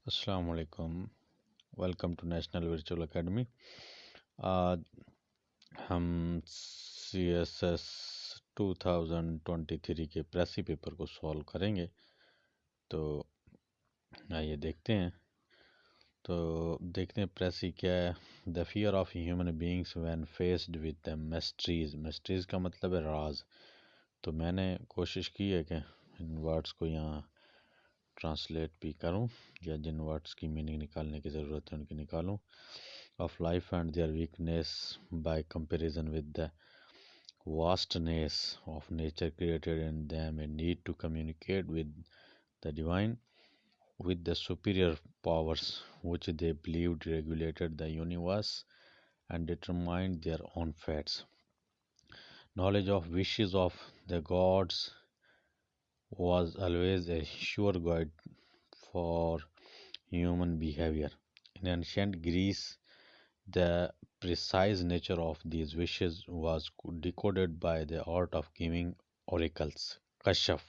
अस्सलाम वालेकुम। Welcome to National Virtual Academy. आज हम सी एस एस 2023 के प्रेसी पेपर को सॉल्व करेंगे। तो आइए देखते हैं प्रेसी क्या है। The fear of human beings when faced with the mysteries. Mysteries का मतलब है राज। तो मैंने कोशिश की है कि इन वर्ड्स को यहाँ ट्रांसलेट भी करूँ या जिन वर्ड्स की मीनिंग निकालने की ज़रूरत है उनकी निकालूँ। Of life and their weakness by comparison with the vastness of nature created in them, a need to communicate with the divine, with the superior powers which they believed regulated the universe and determined their own fates. Knowledge of wishes of the gods was always a sure guide for human behavior. In ancient Greece, the precise nature of these wishes was decoded by the art of giving oracles, kashaf,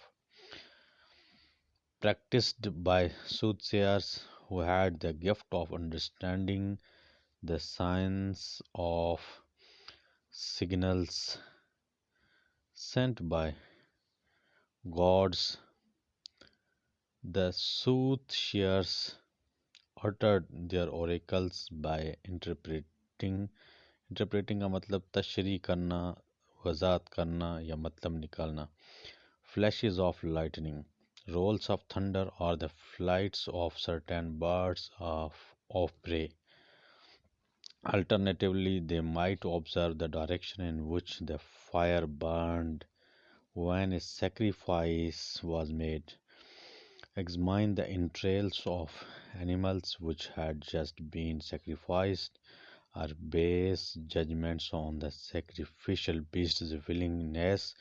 practiced by soothsayers who had the gift of understanding the science of signals sent by gods. The soothsayers uttered their oracles by interpreting का मतलब तशरी करना, वजात करना या मतलब निकालना. Flashes of lightning, rolls of thunder, or the flights of certain birds of prey. Alternatively, they might observe the direction in which the fire burned when a sacrifice was made, examine the entrails of animals which had just been sacrificed, or base judgments on the sacrificial beast's willingness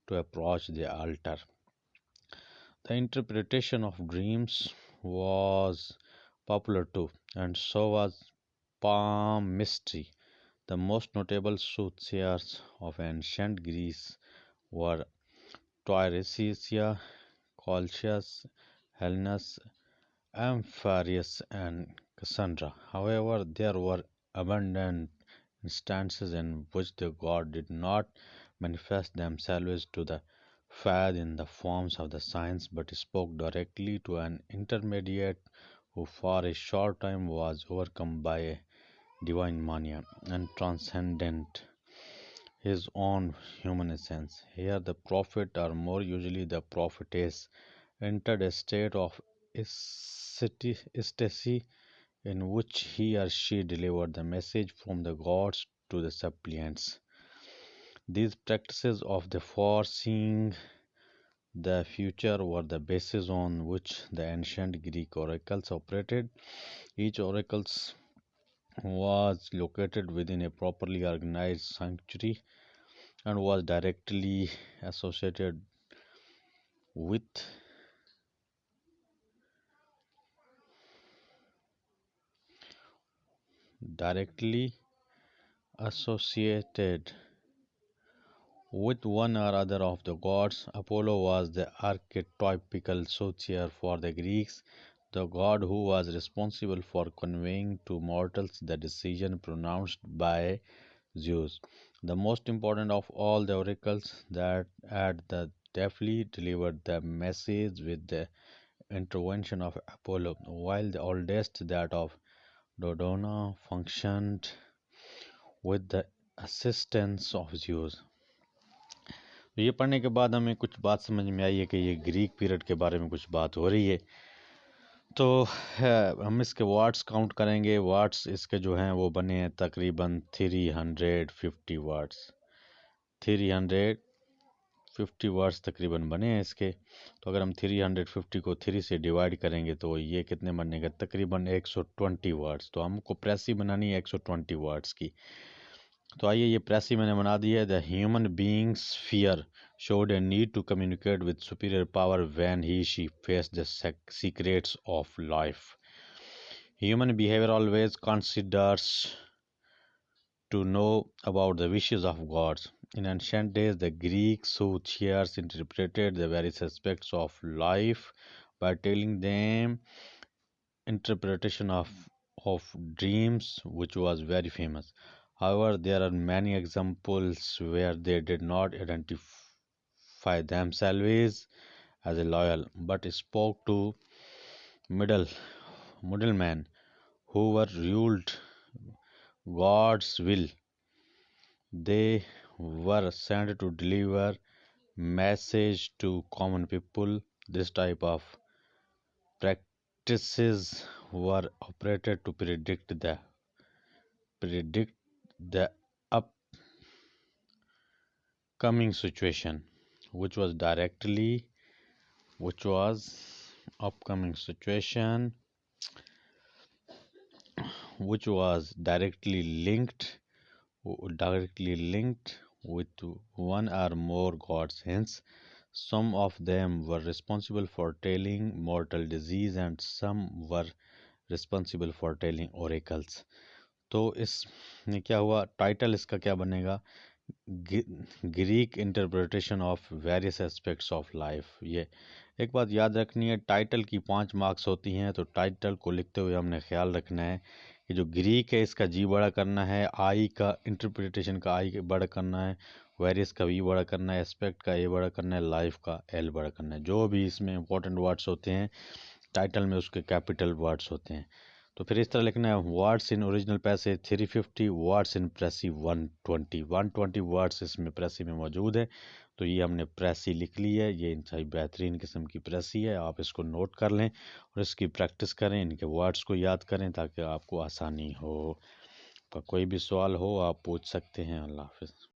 to approach the altar. The interpretation of dreams was popular too, and so was palmistry. The most notable soothsayers of ancient Greece were Tiresias, Colchius, Helenus, Amphiaraus, and Cassandra. However, there were abundant instances in which the gods did not manifest themselves to the faith in the forms of the signs, but spoke directly to an intermediate who for a short time was overcome by a divine mania and transcendent his own human essence. Here the prophet, or more usually the prophetess, entered a state of ecstasy in which he or she delivered the message from the gods to the suppliants. These practices of the foreseeing the future were the basis on which the ancient Greek oracles operated. Each oracle was located within a properly organized sanctuary and was with directly associated with one or other of the gods. Apollo was the archetypical soothsayer for the Greeks, the god who was responsible for conveying to mortals the decision pronounced by Zeus. The most important of all the oracles that had the deftly delivered the message with the intervention of Apollo, while the oldest, that of Dodona, functioned with the assistance of Zeus. तो ये पढ़ने के बाद हमें कुछ बात समझ में आई है कि ये ग्रीक पीरियड के बारे में कुछ बात हो रही है। तो हम इसके वर्ड्स काउंट करेंगे। वर्ड्स इसके जो हैं वो बने हैं तकरीबन 350 वर्ड्स। 350 वर्ड्स तकरीबन बने हैं इसके। तो अगर हम 350 को 3 से डिवाइड करेंगे तो ये कितने बनेगा? तकरीबन 120 वर्ड्स। तो हमको प्रेसी बनानी है 120 वर्ड्स की। तो आइए ये प्रेसी मैंने बना दी है। The human beings fear showed a need to communicate with superior power when she faced the secrets of life. Human behavior always considers to know about the wishes of gods. In ancient days, the Greek soothsayers interpreted the various aspects of life by telling them interpretation of dreams, which was very famous. However, there are many examples where they did not identify themselves as a loyal, but spoke to middle middlemen who were ruled God's will. They were sent to deliver message to common people. This type of practices were operated to predict the upcoming situation, which was directly which was upcoming situation which was directly linked with one or more gods. Hence, some of them were responsible for telling mortal disease and some were responsible for telling oracles. तो इसमें क्या हुआ, title इसका क्या बनेगा, Greek interpretation of various aspects of life. ये एक बात याद रखनी है, टाइटल की 5 मार्क्स होती हैं, तो टाइटल को लिखते हुए हमने ख्याल रखना है कि जो ग्रीक है इसका जी बड़ा करना है, आई का इंटरप्रिटेशन का आई बड़ा करना है, वेरियस का वी बड़ा करना है, एस्पेक्ट का ए बड़ा करना है, लाइफ का एल बड़ा करना है। जो भी इसमें इंपॉर्टेंट वर्ड्स होते हैं टाइटल में उसके कैपिटल वर्ड्स होते हैं। तो फिर इस तरह लिखना है, words in original passage 350, words in precis 120 words इसमें प्रेसी में मौजूद है। तो ये हमने प्रेसी लिख ली है, ये इंतहाई बेहतरीन किस्म की प्रेसी है, आप इसको नोट कर लें और इसकी प्रैक्टिस करें, इनके वर्ड्स को याद करें ताकि आपको आसानी हो। कोई भी सवाल हो आप पूछ सकते हैं। अल्लाह हाफिज़।